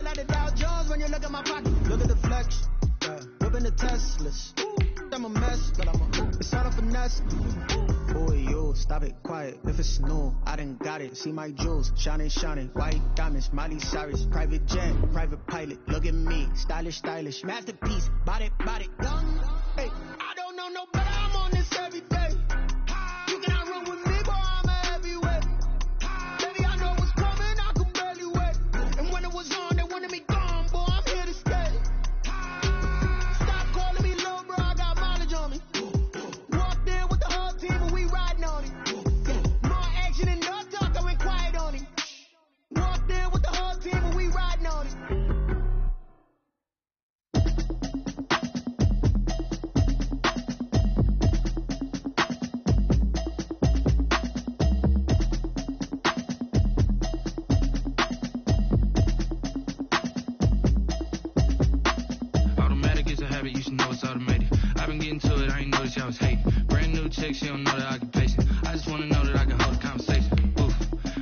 like the Dow Jones when you look at my pocket. Look at the flex, whipping the Teslas. I'm a mess, but it's all a finesse. Boy, yo, stop it, quiet. If it's new, I done got it. See my jewels, shining, white diamonds, Miley Cyrus, private jet, private pilot. Look at me, stylish, masterpiece, body, young. Hey, I don't know no better. I'm on this every day. You cannot run with me, boy. I'm a heavyweight. Baby, I know what's coming. I could barely wait. And when it was on, they wanted me gone, boy. I'm here to stay. Stop calling me low, bro. I got mileage on me. Walked in with the whole team, and we riding on it. More action and no talk. I went quiet on it. Walked in with the whole team, and we riding on it. You should know it's automated. I've been getting to it, I ain't noticed y'all was hating. Brand new chick, she don't know the occupation. I just wanna know that I can hold a conversation. Oof,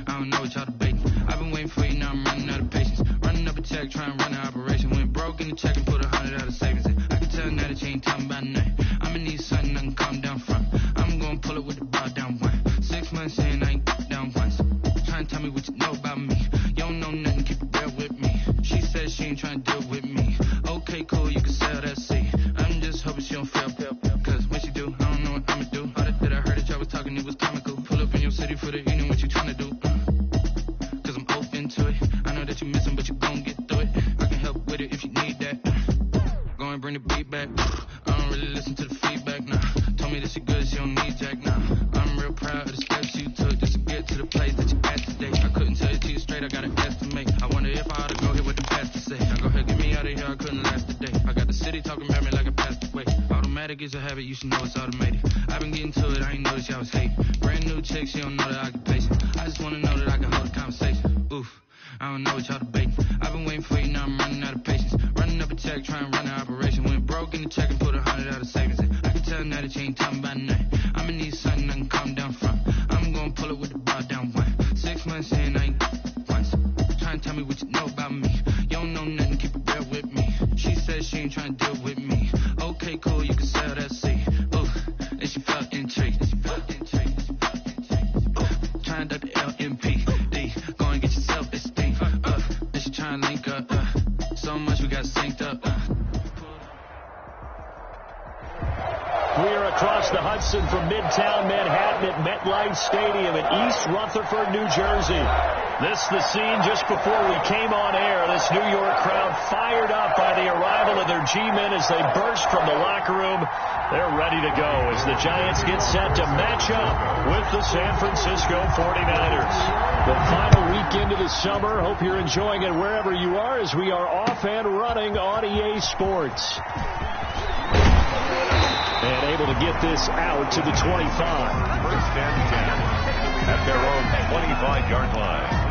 I don't know what y'all debating. I've been waiting for you, now I'm running out of patience. Running up a check, trying to run an operation. Went broke in the check and put 100 out of savings in. I can tell now that you ain't talking about nothing. I'ma need something I can calm down from. I'm gonna pull it with the bar down one. 6 months in, I ain't down once. Trying to tell me what you know about me. You don't know nothing, keep it real with me. She said she ain't trying to deal with me. Okay, cool, you can sell that seat. I'm just hoping she don't fail. Cause when she do, I don't know what I'ma do. All that I heard that y'all was talking, it was comical. Pull up in your city for the evening, what you trying to do? Cause I'm open to it. I know that you missing, but you gon' get through it. I can help with it if you need that. Go and bring the beat back. I don't really listen to the feedback, nah. Told me that she good, she don't need jack, nah. I'm real proud of the steps you took just to get to the place that you at today. I couldn't tell it to you straight, I gotta estimate. I wonder if I ought to go here with the pastor say. Now go ahead, get me out of here, I couldn't last a day. I got the city talking about me like I passed away. Automatic is a habit, you should know it's automated. I've been getting to it, I ain't noticed y'all was hating. Brand new chick, she don't know the occupation. I just wanna know that I can hold a conversation. Oof, I don't know what y'all debating. I've been waiting for you, now I'm running out of patience. Running up a check, trying to run an operation. Went broke in the check and put 100 out of savings in. I can tell now that you ain't talking about nothing. I'ma need something I can calm down from. I'm gonna pull it with the bar down one. 6 months in, I ain't once. Trying to tell me what you know about me. You don't know nothing, keep it real with me. She said she ain't trying to deal with me. Okay, cool, you can sell that seat. Ooh, and she felt intrigued. Trying to the LMPD. Go and get your self-esteem up. And she trying to link up. So much we got synced up. We're across the Hudson from Midtown Manhattan at MetLife Stadium in East Rutherford, New Jersey. This the scene just before we came on air. This New York crowd fired up by the arrival of their G-men as they burst from the locker room. They're ready to go as the Giants get set to match up with the San Francisco 49ers. The final weekend of the summer. Hope you're enjoying it wherever you are as we are off and running on EA Sports. And able to get this out to the 25. First and 10 at their own 25-yard line.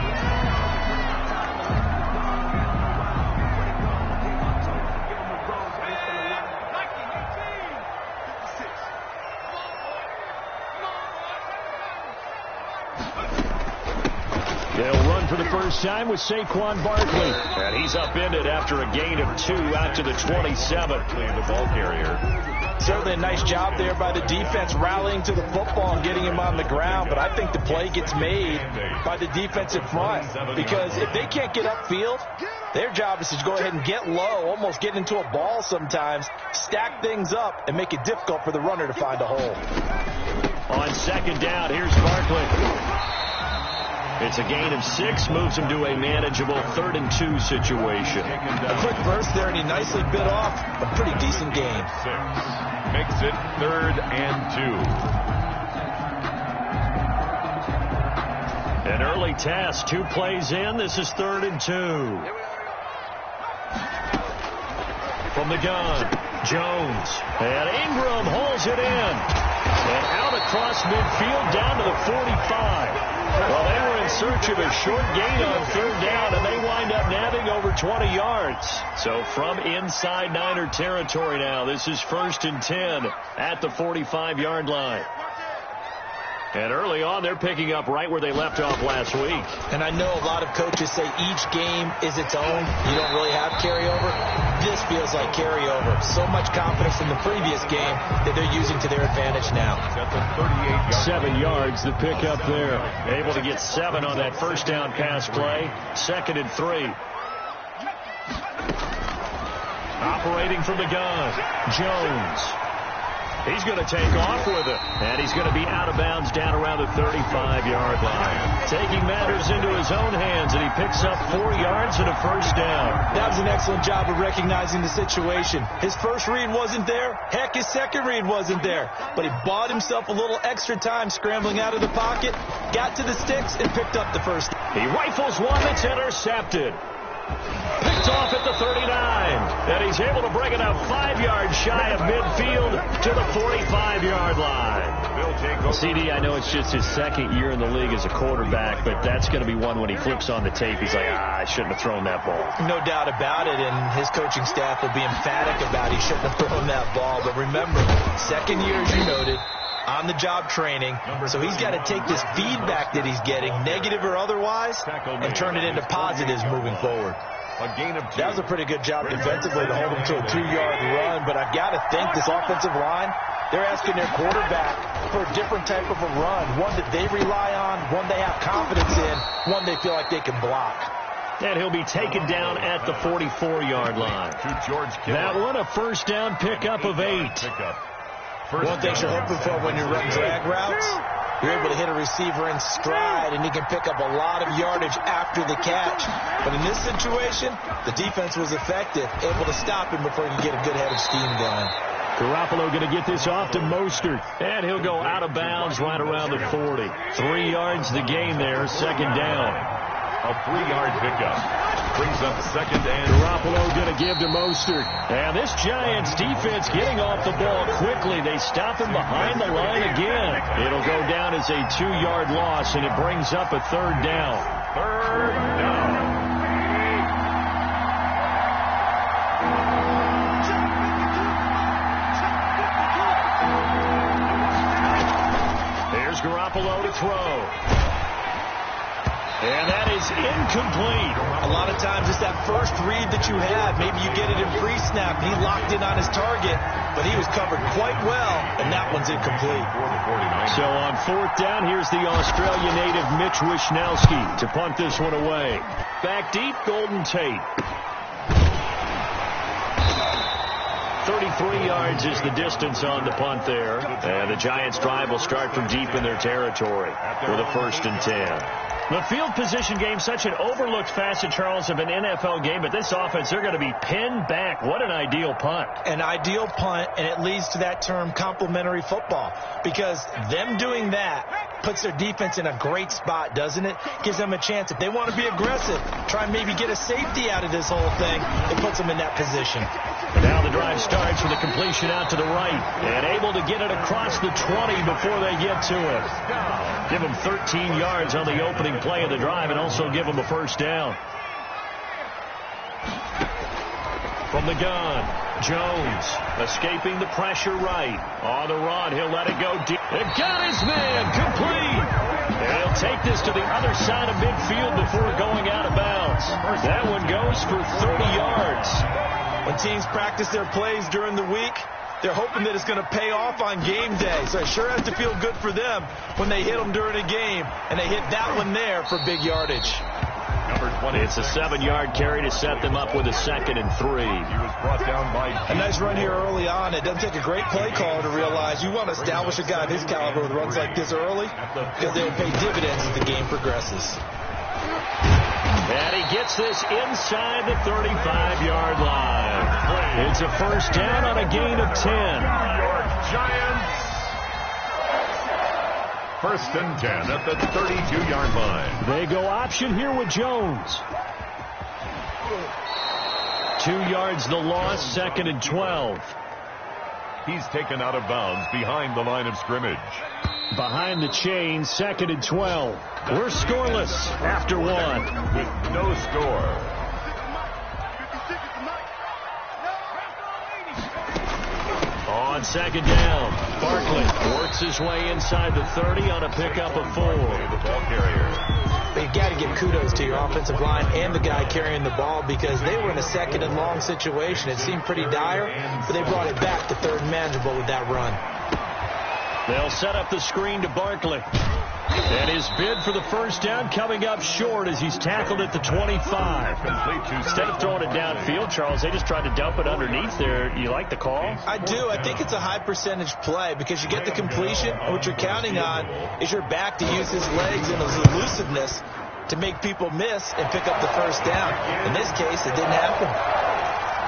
They'll run for the first time with Saquon Barkley. And he's upended after a gain of 2 out to the 27. The ball carrier. Certainly a nice job there by the defense rallying to the football and getting him on the ground. But I think the play gets made by the defensive front. Because if they can't get upfield, their job is to go ahead and get low, almost get into a ball sometimes, stack things up, and make it difficult for the runner to find a hole. On second down, here's Barkley. It's a gain of 6, moves him to a manageable 3rd and 2 situation. A quick burst there, and he nicely bit off a pretty decent gain. 6 makes it 3rd and 2. An early test, 2 plays in. This is 3rd and 2. From the gun, Jones. And Ingram holds it in. And out across midfield down to the 45. Well, they were in search of a short gain on 3rd down, and they wind up nabbing over 20 yards. So from inside Niner territory now, this is 1st and 10 at the 45-yard line. And early on, they're picking up right where they left off last week. And I know a lot of coaches say each game is its own. You don't really have carryover. This feels like carryover. So much confidence in the previous game that they're using to their advantage now. 7 yards to pick up there. Able to get 7 on that first down pass play. 2nd and 3. Operating from the gun, Jones. He's going to take off with it, and he's going to be out of bounds down around the 35-yard line. Taking matters into his own hands, and he picks up 4 yards and a first down. That was an excellent job of recognizing the situation. His first read wasn't there. Heck, his second read wasn't there. But he bought himself a little extra time scrambling out of the pocket, got to the sticks, and picked up the first. He rifles one that's intercepted. Picked off at the 39, and he's able to bring it up 5 yards shy of midfield to the 45-yard line. CD, I know it's just his second year in the league as a quarterback, but that's going to be one when he flips on the tape. He's like, I shouldn't have thrown that ball. No doubt about it, and his coaching staff will be emphatic about he shouldn't have thrown that ball. But remember, second year, as you noted, on-the-job training, so he's got to take this feedback that he's getting, negative or otherwise, and turn it into positives moving forward. That was a pretty good job defensively to hold him to a 2-yard run, but I've got to think this offensive line, they're asking their quarterback for a different type of a run, one that they rely on, one they have confidence in, one they feel like they can block. And he'll be taken down at the 44-yard line. That one, a first down pickup of 8. One thing you're hoping for when you run drag routes, you're able to hit a receiver in stride, and he can pick up a lot of yardage after the catch. But in this situation, the defense was effective, able to stop him before he could get a good head of steam going. Garoppolo going to get this off to Mostert, and he'll go out of bounds right around the 40. 3 yards the gain there, second down. A 3-yard pickup. Brings up second and Garoppolo going to give to Mostert. And this Giants defense getting off the ball quickly. They stop him behind the line again. It'll go down as a 2-yard loss, and it brings up a third down. Third down. Here's Garoppolo to throw. And that is incomplete. A lot of times it's that first read that you have. Maybe you get it in pre-snap. He locked in on his target, but he was covered quite well, and that one's incomplete. So on 4th down, here's the Australia native Mitch Wishnowsky to punt this one away. Back deep, Golden Tate. 33 yards is the distance on the punt there. And the Giants' drive will start from deep in their territory with a 1st and 10. The field position game, such an overlooked facet, Charles, of an NFL game, but this offense, they're going to be pinned back. What an ideal punt. An ideal punt, and it leads to that term complementary football, because them doing that puts their defense in a great spot, doesn't it? Gives them a chance. If they want to be aggressive, try and maybe get a safety out of this whole thing, it puts them in that position. And now the drive starts with a completion out to the right, and able to get it across the 20 before they get to it. Give them 13 yards on the opening play of the drive, and also give them a first down. From the gun, Jones escaping the pressure right. On the run, he'll let it go deep. It got his man, complete. And he'll take this to the other side of midfield before going out of bounds. That one goes for 30 yards. When teams practice their plays during the week, they're hoping that it's going to pay off on game day. So it sure has to feel good for them when they hit them during a game, and they hit that one there for big yardage. It's a 7-yard carry to set them up with a 2nd and 3. He was brought down by A nice run here early on. It doesn't take a great play caller to realize you want to establish a guy of his caliber with runs like this early, because they'll pay dividends as the game progresses. And he gets this inside the 35-yard line. It's a first down on a gain of 10. New York Giants. 1st and 10 at the 32-yard line. They go option here with Jones. 2 yards the loss, 2nd and 12. He's taken out of bounds behind the line of scrimmage. Behind the chain, 2nd and 12. We're scoreless after 1. With no score. On second down. Barkley works his way inside the 30 on a pickup of 4. The ball carrier. But you've got to give kudos to your offensive line and the guy carrying the ball because they were in a second and long situation. It seemed pretty dire, but they brought it back to third and manageable with that run. They'll set up the screen to Barkley. And his bid for the first down coming up short as he's tackled at the 25. Instead of throwing it downfield, Charles, they just tried to dump it underneath there. You like the call? I do. I think it's a high percentage play because you get the completion. And what you're counting on is your back to use his legs and his elusiveness to make people miss and pick up the first down. In this case, it didn't happen.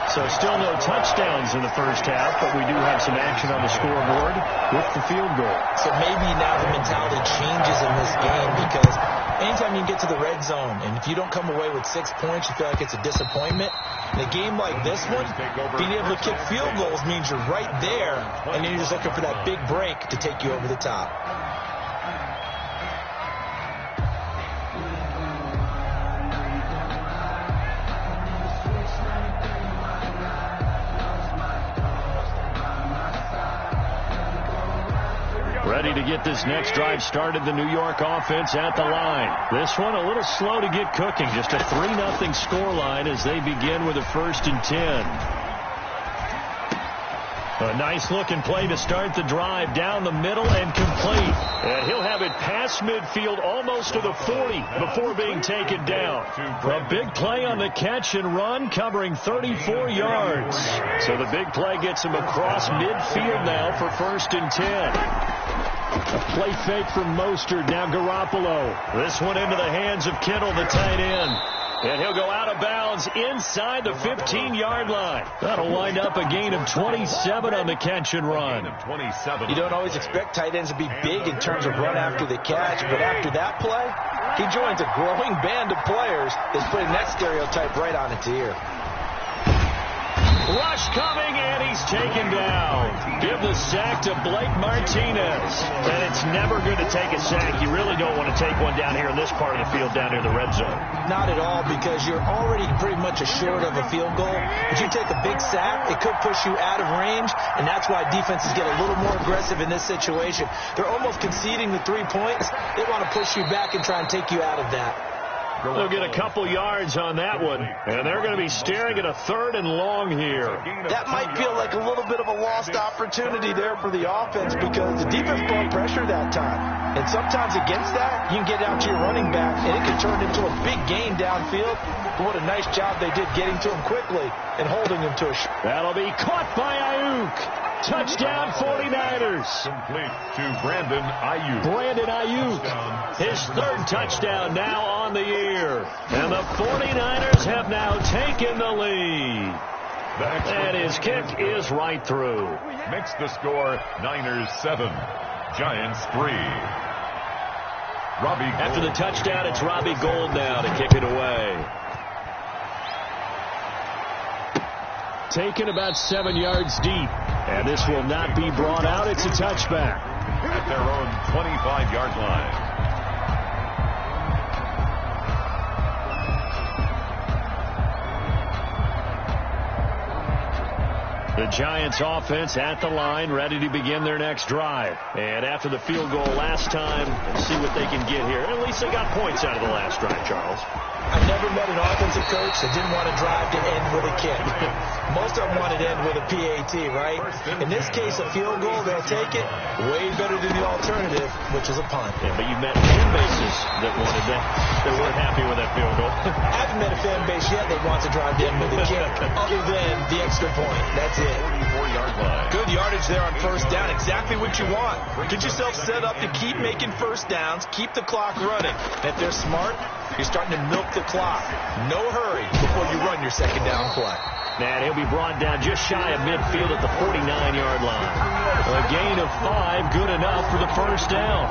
So still no touchdowns in the first half, but we do have some action on the scoreboard with the field goal. So maybe now the mentality changes in this game because anytime you get to the red zone and if you don't come away with 6 points, you feel like it's a disappointment. In a game like this one, being able to kick field goals means you're right there, and then you're just looking for that big break to take you over the top. Ready to get this next drive started, the New York offense at the line. This one a little slow to get cooking. Just a 3-0 score line as they begin with a 1st and 10. A nice-looking play to start the drive down the middle and complete. And he'll have it past midfield almost to the 40 before being taken down. A big play on the catch and run covering 34 yards. So the big play gets him across midfield now for 1st and 10. A play fake from Mostert. Now Garoppolo. This one into the hands of Kittle, the tight end. And he'll go out of bounds inside the 15-yard line. That'll wind up a gain of 27 on the catch and run. You don't always expect tight ends to be big in terms of run after the catch, but after that play, he joins a growing band of players that's putting that stereotype right on its ear. Rush coming, and he's taken down. Give the sack to Blake Martinez. And it's never good to take a sack. You really don't want to take one down here in this part of the field down near the red zone. Not at all, because you're already pretty much assured of a field goal. If you take a big sack, it could push you out of range, and that's why defenses get a little more aggressive in this situation. They're almost conceding the 3 points. They want to push you back and try and take you out of that. They'll get a couple yards on that one, and they're going to be staring at a 3rd and long here. That might feel like a little bit of a lost opportunity there for the offense because the defense brought pressure that time. And sometimes against that, you can get out to your running back, and it can turn into a big gain downfield. But what a nice job they did getting to him quickly and holding him to a shot. That'll be caught by Ayuk. Touchdown 49ers. Complete to Brandon Ayuk. Brandon Ayuk. His 3rd touchdown now on the year. And the 49ers have now taken the lead. And his kick is right through. Makes the score Niners 7, Giants 3. Robbie Gould. After the touchdown, it's Robbie Gould now to kick it away. Taken about 7 yards deep. And this will not be brought out. It's a touchback. At their own 25-yard line. The Giants offense at the line, ready to begin their next drive. And after the field goal last time, let's see what they can get here. At least they got points out of the last drive, Charles. I never met an offensive coach that didn't want to drive to end with a kick. Most of them want to end with a PAT, right? In this case, a field goal, they'll take it way better than the alternative, which is a punt. Yeah, but you met fan bases that wanted that. They weren't happy with that field goal. I haven't met a fan base yet that wants to drive to end with a kick, other than the extra point. That's it. 44-yard line. Good yardage there on first down. Exactly what you want. Get yourself set up to keep making first downs, keep the clock running. And if they're smart, you're starting to milk the clock. No hurry before you run your second down play. And he'll be brought down just shy of midfield at the 49-yard line. A gain of 5, good enough for the first down.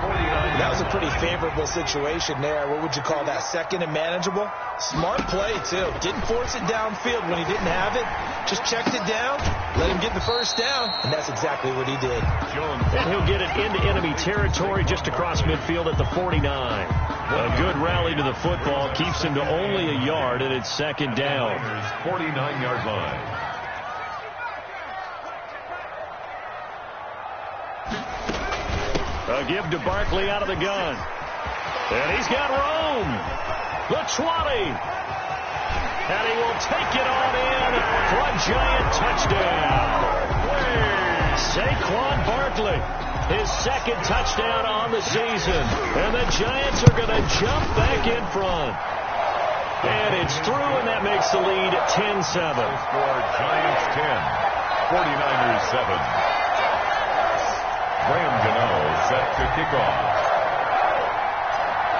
That was a pretty favorable situation there. What would you call that? Second and manageable? Smart play, too. Didn't force it downfield when he didn't have it. Just checked it down, let him get the first down, and that's exactly what he did. And he'll get it into enemy territory just across midfield at the 49. A good rally to the football keeps him to only a yard, and it's second down. 49-yard line. A give to Barkley out of the gun. And he's got room. The 20. And he will take it on in for a Giant touchdown. Saquon Barkley, his second touchdown on the season. And the Giants are going to jump back in front. And it's through, and that makes the lead 10-7. Score Giants 10, 49ers 7. Graham Gano set to kick off.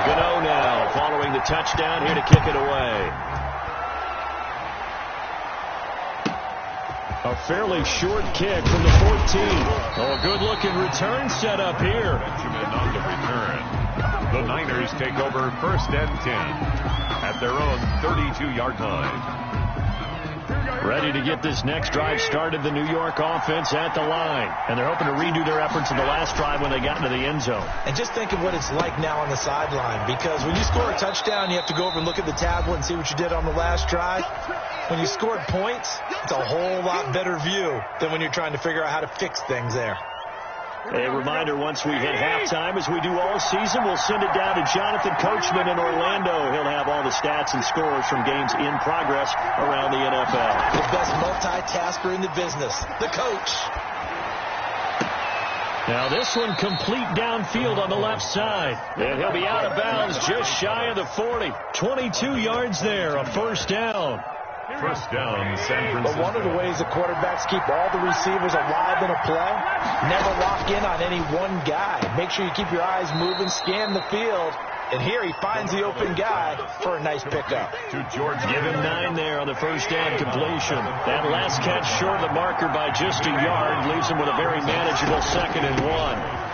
Gano now following the touchdown, here to kick it away. A fairly short kick from the 14. Oh, a good-looking return set up here. Benjamin on the return. The Niners take over 1st and 10 at their own 32-yard line. Ready to get this next drive started, the New York offense at the line. And they're hoping to redo their efforts in the last drive when they got into the end zone. And just think of what it's like now on the sideline, because when you score a touchdown, you have to go over and look at the tablet and see what you did on the last drive. When you scored points, it's a whole lot better view than when you're trying to figure out how to fix things there. A reminder, once we hit halftime, as we do all season, we'll send it down to Jonathan Coachman in Orlando. He'll have all the stats and scores from games in progress around the NFL. The best multitasker in the business, the coach. Now this one complete downfield on the left side. And he'll be out of bounds just shy of the 40. 22 yards there, a first down. First down, San Francisco. But one of the ways the quarterbacks keep all the receivers alive in a play, never lock in on any one guy. Make sure you keep your eyes moving, scan the field. And here he finds the open guy for a nice pickup. To George. Give him 9 there on the first down completion. That last catch short of the marker by just a yard leaves him with a very manageable 2nd and 1.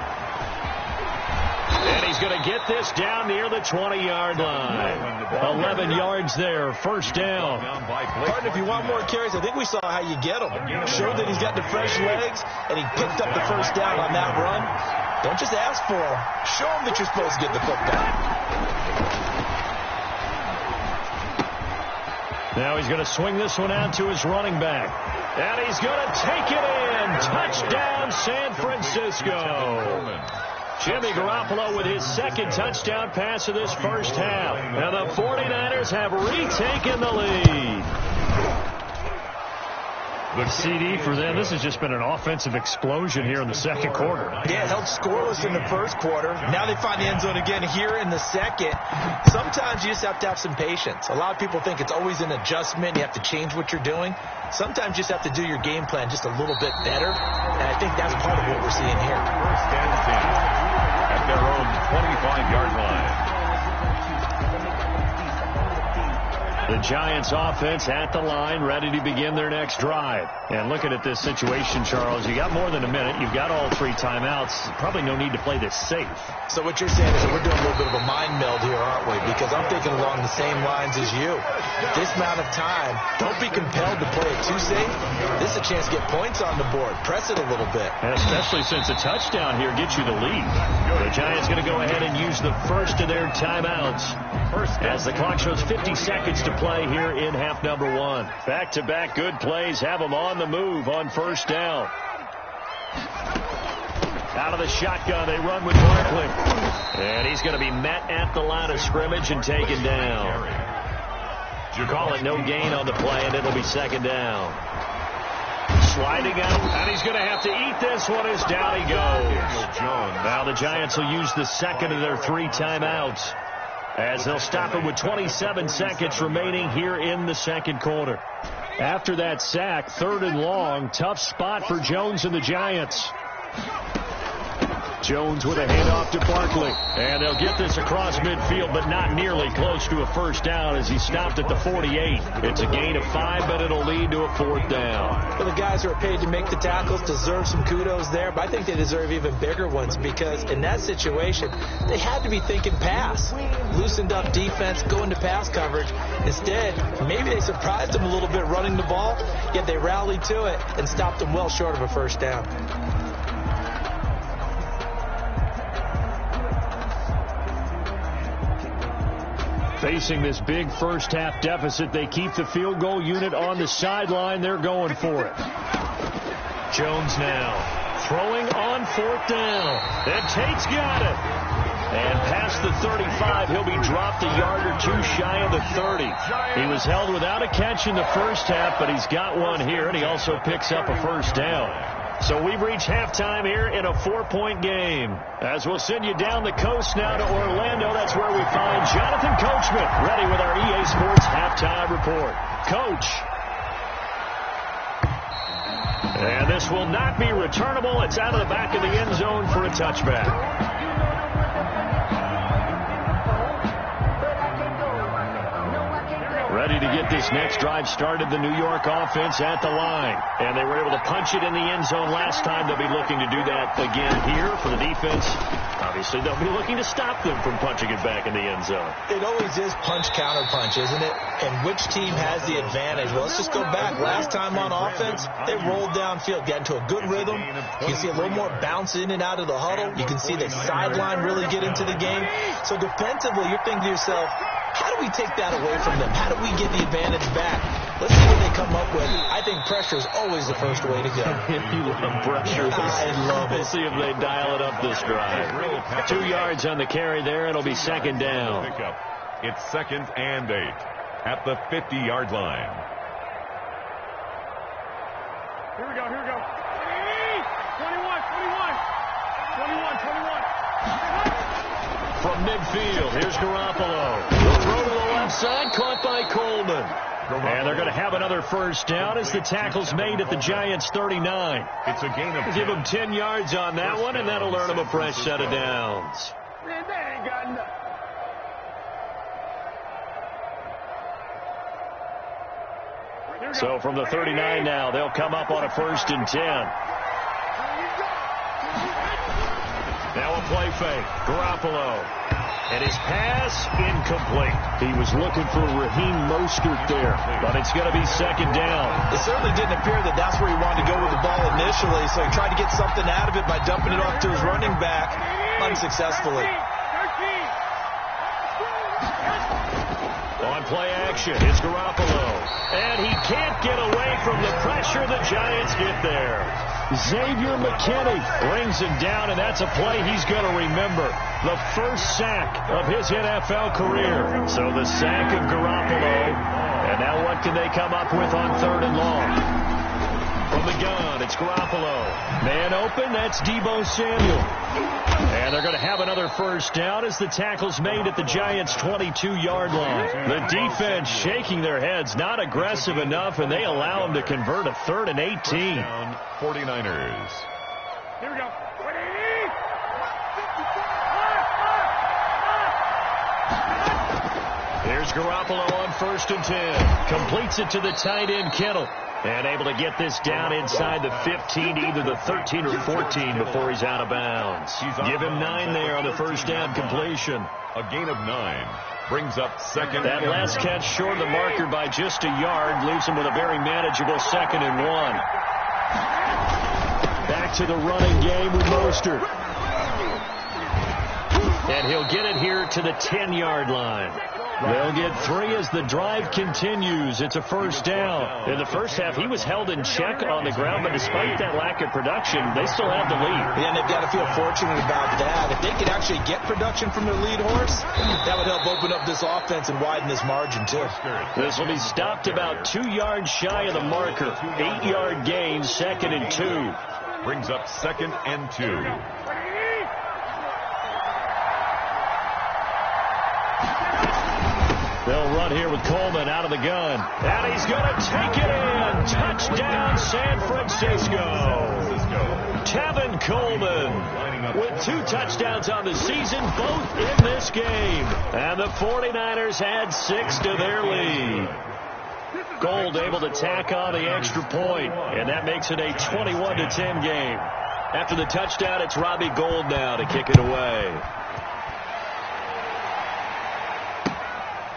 And he's going to get this down near the 20-yard line. 11 yards there, first down. Pardon, if you want more carries, I think we saw how you get them. Showed that he's got the fresh legs, and he picked up the first down on that run. Don't just ask for him. Show him that you're supposed to get the football. Now he's going to swing this one out to his running back. And he's going to take it in. Touchdown, San Francisco. Jimmy Garoppolo with his 2nd touchdown pass of this first half. And the 49ers have retaken the lead. The CD for them, this has just been an offensive explosion here in the second quarter. Yeah, held scoreless in the first quarter. Now they find the end zone again here in the second. Sometimes you just have to have some patience. A lot of people think it's always an adjustment. You have to change what you're doing. Sometimes you just have to do your game plan just a little bit better. And I think that's part of what we're seeing here. First and 10 at their own 25-yard line. The Giants offense at the line, ready to begin their next drive. And looking at this situation, Charles, you got more than a minute. You've got all 3 timeouts. Probably no need to play this safe. So what you're saying is that we're doing a little bit of a mind meld here, aren't we? Because I'm thinking along the same lines as you. This amount of time, don't be compelled to play it too safe. This is a chance to get points on the board. Press it a little bit. And especially since a touchdown here gets you the lead. The Giants going to go ahead and use the first of their timeouts. As the clock shows 50 seconds to play here in half number 1. Back-to-back good plays have them on the move on first down. Out of the shotgun, they run with Barkley. And he's going to be met at the line of scrimmage and taken down. You call it no gain on the play, and it'll be 2nd down. Sliding out, and he's going to have to eat this one as down he goes. Now the Giants will use the 2nd of their 3 timeouts, as they'll stop it with 27 seconds remaining here in the second quarter. After that sack, 3rd and long, tough spot for Jones and the Giants. Jones with a handoff to Barkley. And they'll get this across midfield, but not nearly close to a first down as he stopped at the 48. It's a gain of 5, but it'll lead to a 4th down. Well, the guys who are paid to make the tackles deserve some kudos there, but I think they deserve even bigger ones because in that situation, they had to be thinking pass. Loosened up defense, going to pass coverage. Instead, maybe they surprised them a little bit running the ball, yet they rallied to it and stopped them well short of a first down. Facing this big first half deficit, they keep the field goal unit on the sideline. They're going for it. Jones now throwing on 4th down. And Tate's got it. And past the 35, he'll be dropped a yard or two shy of the 30. He was held without a catch in the first half, but he's got one here, and he also picks up a first down. So we've reached halftime here in a 4-point game. As we'll send you down the coast now to Orlando, that's where we find Jonathan Coachman, ready with our EA Sports halftime report. Coach. And this will not be returnable. It's out of the back of the end zone for a touchback. Ready to get this next drive started, the New York offense at the line. And they were able to punch it in the end zone last time. They'll be looking to do that again here for the defense. Obviously, they'll be looking to stop them from punching it back in the end zone. It always is punch-counter-punch, isn't it? And which team has the advantage? Well, let's just go back. Last time on offense, they rolled downfield, got into a good rhythm. You can see a little more bounce in and out of the huddle. You can see the sideline really get into the game. So defensively, you're thinking to yourself, how do we take that away from them? How do we get the advantage back? Let's see what they come up with. I think pressure is always the first way to go. You love pressure. I love it. We'll see if they dial it up this drive. 2 yards on the carry there. It'll be second down. It's 2nd and 8 at the 50-yard line. Here we go. 21. From midfield, here's Garoppolo. The throw to the left side, caught by Coleman. And they're going to have another first down as the tackle's made at the Giants' 39. It's a gain of 10. Give them 10 yards on that one, and that'll earn them a fresh set of downs. Man, they ain't got nothing. So from the 39 now, they'll come up on a 1st and 10. Now a play fake. Garoppolo. And his pass incomplete. He was looking for Raheem Mostert there, but it's going to be second down. It certainly didn't appear that that's where he wanted to go with the ball initially, so he tried to get something out of it by dumping it off to his running back unsuccessfully. On play action, it's Garoppolo. And he can't get away from the pressure the Giants get there. Xavier McKinney brings him down, and that's a play he's going to remember. The first sack of his NFL career. So the sack of Garoppolo. And now what can they come up with on 3rd and long? From the gun, it's Garoppolo. Man open, that's Deebo Samuel. And they're going to have another first down as the tackle's made at the Giants' 22-yard line. The defense shaking their heads, not aggressive enough, and they allow them to convert a 3rd and 18. 49ers. Here we go. Here's Garoppolo on 1st and 10. Completes it to the tight end, Kittle. And able to get this down inside the 15 to either the 13 or 14 before he's out of bounds. Give him 9 there on the first down completion. A gain of 9 brings up 2nd. That last catch short of the marker by just a yard leaves him with a very manageable 2nd and 1. Back to the running game with Mostert. And he'll get it here to the 10-yard line. They'll get 3 as the drive continues. It's a first down. In the first half, he was held in check on the ground, but despite that lack of production, they still have the lead. Yeah, and they've got to feel fortunate about that. If they could actually get production from their lead horse, that would help open up this offense and widen this margin, too. This will be stopped about 2 yards shy of the marker. 8-yard gain, 2nd and 2. Brings up 2nd and 2. They'll run here with Coleman out of the gun. And he's going to take it in. Touchdown, San Francisco. Tevin Coleman with 2 touchdowns on the season, both in this game. And the 49ers add 6 to their lead. Gold able to tack on the extra point, and that makes it a 21-10 game. After the touchdown, it's Robbie Gould now to kick it away.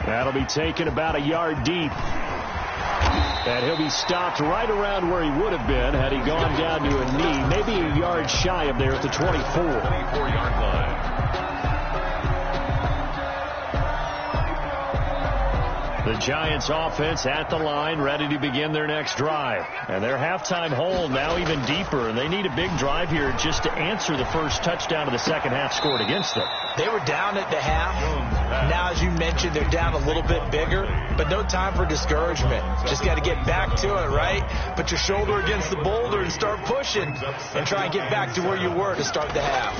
That'll be taken about a yard deep. And he'll be stopped right around where he would have been had he gone down to a knee, maybe a yard shy of there at the 24. 24-yard line. The Giants offense at the line, ready to begin their next drive. And their halftime hole now even deeper, and they need a big drive here just to answer the first touchdown of the second half scored against them. They were down at the half. Now, as you mentioned, they're down a little bit bigger, but no time for discouragement. Just got to get back to it, right? Put your shoulder against the boulder and start pushing and try and get back to where you were to start the half.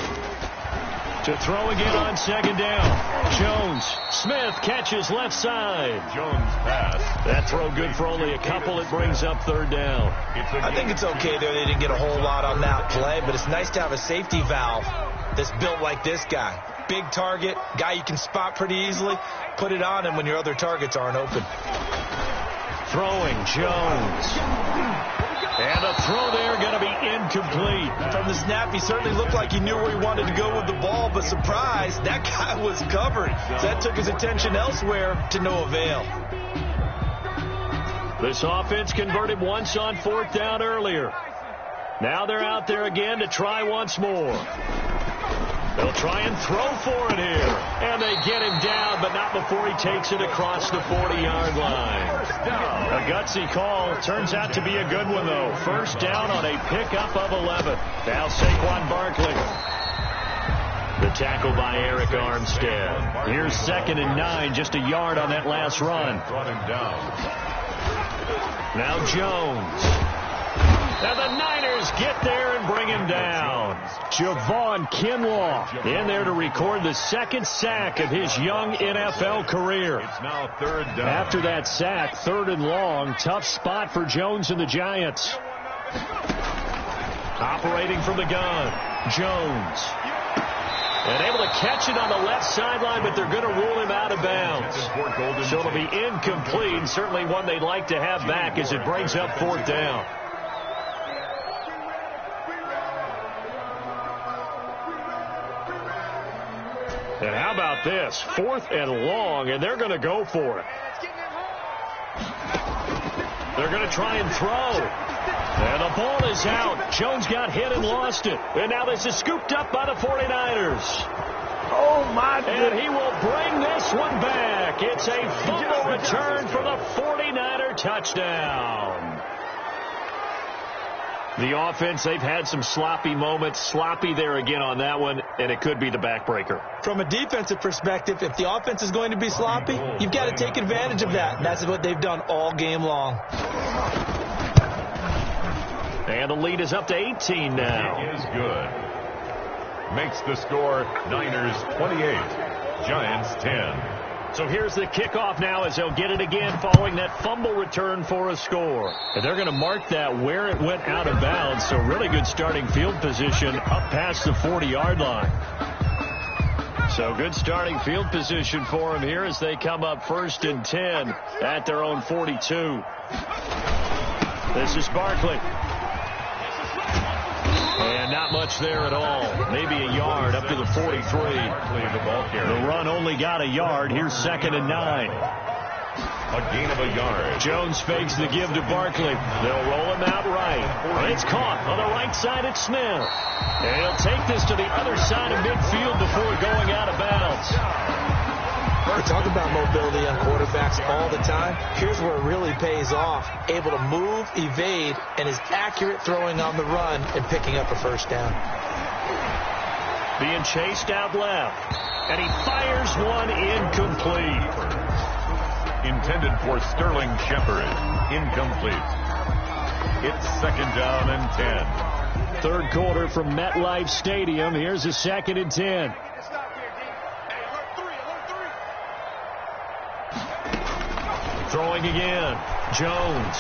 To throw again on second down. Jones. Smith catches left side. Jones pass. That throw good for only a couple. It brings up third down. I think it's okay there. They didn't get a whole lot on that play, but it's nice to have a safety valve that's built like this guy. Big target, guy you can spot pretty easily. Put it on him when your other targets aren't open. Throwing Jones. And a throw there going to be incomplete. From the snap, he certainly looked like he knew where he wanted to go with the ball, but surprise, that guy was covered. So that took his attention elsewhere to no avail. This offense converted once on fourth down earlier. Now they're out there again to try once more. They'll try and throw for it here. And they get him down, but not before he takes it across the 40-yard line. A gutsy call. Turns out to be a good one, though. First down on a pickup of 11. Now Saquon Barkley. The tackle by Eric Armstead. Here's 2nd and 9, just a yard on that last run. Brought him down. Now Jones. And the Niners get there and bring him down. Javon Kinlaw in there to record the second sack of his young NFL career. It's now third down. After that sack, 3rd and long. Tough spot for Jones and the Giants. Operating from the gun, Jones. And able to catch it on the left sideline, but they're going to rule him out of bounds. So it'll be incomplete. Certainly one they'd like to have back as it brings up 4th down. And how about this? 4th and long, and they're going to go for it. They're going to try and throw. And the ball is out. Jones got hit and lost it. And now this is scooped up by the 49ers. Oh, my goodness. And he will bring this one back. It's a fumble return for the 49er touchdown. The offense, they've had some sloppy moments. Sloppy there again on that one, and it could be the backbreaker. From a defensive perspective, if the offense is going to be sloppy, you've got to take advantage of that. And that's what they've done all game long. And the lead is up to 18 now. It is good. Makes the score Niners 28, Giants 10. So here's the kickoff now as they'll get it again following that fumble return for a score. And they're going to mark that where it went out of bounds. So really good starting field position up past the 40-yard line. So good starting field position for them here as they come up 1st and 10 at their own 42. This is Barkley. And not much there at all. Maybe a yard up to the 43. The run only got a yard. Here's 2nd and 9. A gain of a yard. Jones fakes the give to Barkley. They'll roll him out right. It's caught on the right side at Smith. And he'll take this to the other side of midfield before going out of bounds. We talk about mobility on quarterbacks all the time. Here's where it really pays off. Able to move, evade, and is accurate throwing on the run and picking up a first down. Being chased out left. And he fires one incomplete. Intended for Sterling Shepard. Incomplete. It's 2nd down and 10. Third quarter from MetLife Stadium. Here's a 2nd and 10. Throwing again. Jones.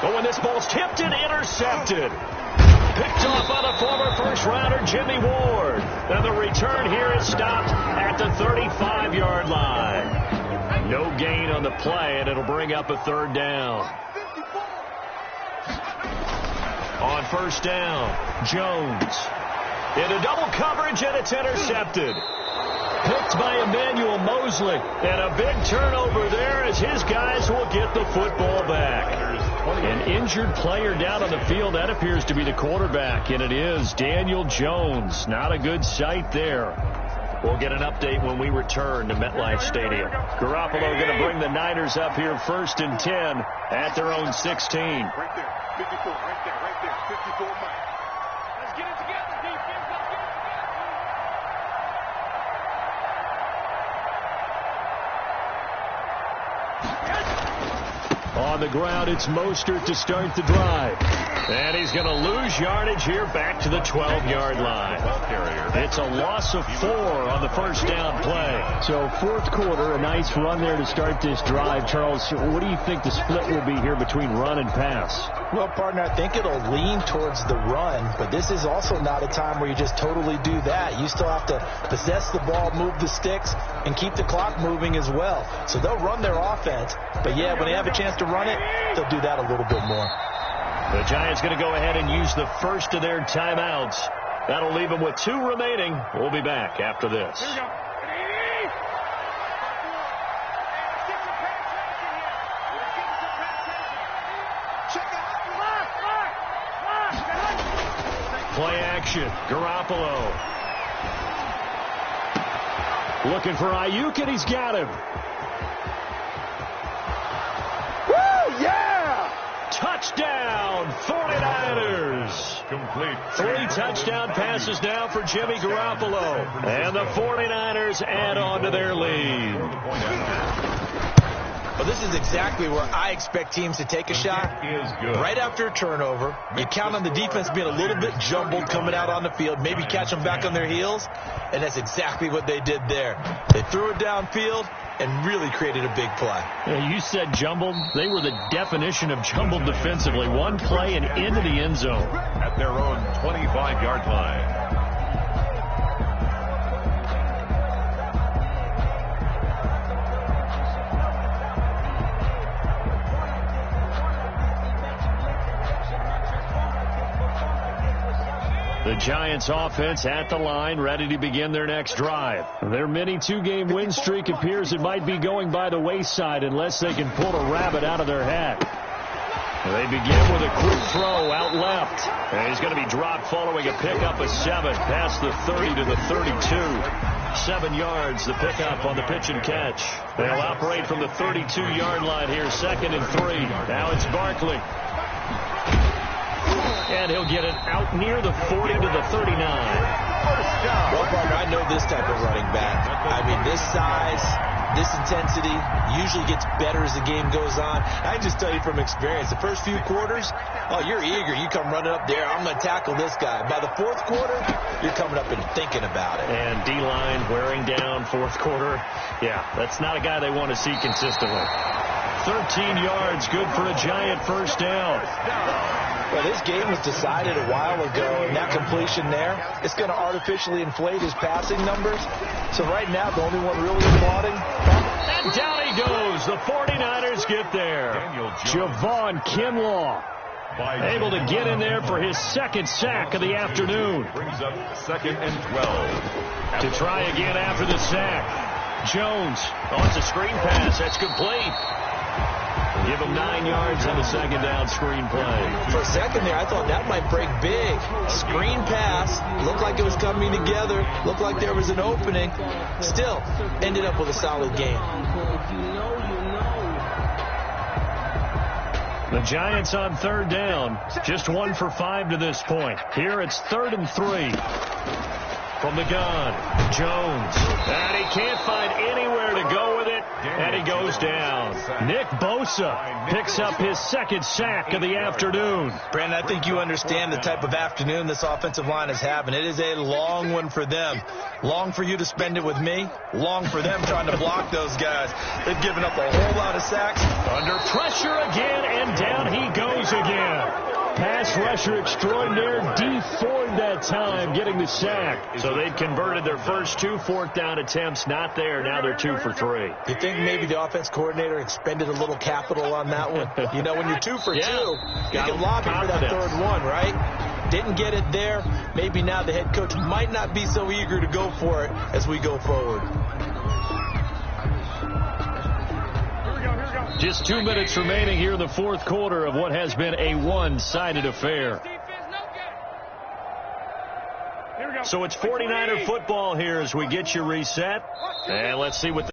Oh, and this ball's tipped and intercepted. Picked off by the former first-rounder Jimmy Ward. And the return here is stopped at the 35-yard line. No gain on the play, and it'll bring up a 3rd down. On 1st down, Jones. Into double coverage, and it's intercepted. Picked by Emmanuel Mosley. And a big turnover there as his guys will get the football back. An injured player down on the field. That appears to be the quarterback, and it is Daniel Jones. Not a good sight there. We'll get an update when we return to MetLife Stadium. Garoppolo going to bring the Niners up here 1st and 10 at their own 16. Right there. 54, right there. 54 miles. Let's get it together, defense. Let's get it together. On the ground, it's Mostert to start the drive. And he's going to lose yardage here back to the 12-yard line. It's a loss of 4 on the first down play. So fourth quarter, a nice run there to start this drive. Charles, what do you think the split will be here between run and pass? Well, partner, I think it'll lean towards the run, but this is also not a time where you just totally do that. You still have to possess the ball, move the sticks, and keep the clock moving as well. So they'll run their offense, but yeah, when they have a chance to run it, they'll do that a little bit more. The Giants going to go ahead and use the first of their timeouts. That'll leave them with 2 remaining. We'll be back after this. Here we go. Play action. Garoppolo. Looking for Ayuk, and he's got him. Woo, yeah! Touchdown, 49ers. Complete. 3 touchdown passes now for Jimmy Garoppolo. And the 49ers add on to their lead. Well, this is exactly where I expect teams to take a shot. Right after a turnover, you count on the defense being a little bit jumbled coming out on the field, maybe catch them back on their heels, and that's exactly what they did there. They threw it downfield and really created a big play. Yeah, you said jumbled. They were the definition of jumbled defensively. One play and into the end zone. At their own 25-yard line. The Giants offense at the line, ready to begin their next drive. Their mini 2-game win streak appears it might be going by the wayside unless they can pull a rabbit out of their hat. They begin with a quick throw out left. And he's going to be dropped following a pickup of 7 past the 30 to the 32. 7 yards, the pickup on the pitch and catch. They'll operate from the 32-yard line here, 2nd and 3. Now it's Barkley. And he'll get it out near the 40 to the 39. Well, partner, I know this type of running back. I mean, this size, this intensity usually gets better as the game goes on. I just tell you from experience, the first few quarters, oh, you're eager. You come running up there. I'm going to tackle this guy. By the 4th quarter, you're coming up and thinking about it. And D-line wearing down 4th quarter. Yeah, that's not a guy they want to see consistently. 13 yards, good for a Giant first down. Well, this game was decided a while ago, and that completion there, it's going to artificially inflate his passing numbers. So right now, the only one really applauding. And down he goes. The 49ers get there. Javon Kinlaw able to get in there for his 2nd sack of the afternoon. Brings up 2nd and 12. To try again after the sack. Jones. Oh, it's a screen pass. That's complete. Give him 9 yards on the 2nd down screen play. For a second there, I thought that might break big. Screen pass. Looked like it was coming together. Looked like there was an opening. Still, ended up with a solid game. The Giants on 3rd down. Just 1 for 5 to this point. Here it's 3rd and 3. From the gun, Jones. And he can't find anywhere to go with it. And he goes down. Nick Bosa picks up his 2nd sack of the afternoon. Brandon, I think you understand the type of afternoon this offensive line is having. It is a long one for them. Long for you to spend it with me. Long for them trying to block those guys. They've given up a whole lot of sacks. Under pressure again, and down he goes again. Pass rusher extraordinaire, D Ford that time getting the sack. So they've converted their first 2 4th down attempts. Not there. Now they're 2 for 3. You think maybe the offense coordinator expended a little capital on that one? You know, when you're 2 for 2, you can lobby for that 3rd one, right? Didn't get it there. Maybe now the head coach might not be so eager to go for it as we go forward. Just 2 minutes remaining here in the 4th quarter of what has been a one-sided affair. So it's 49er football here as we get you reset. And let's see what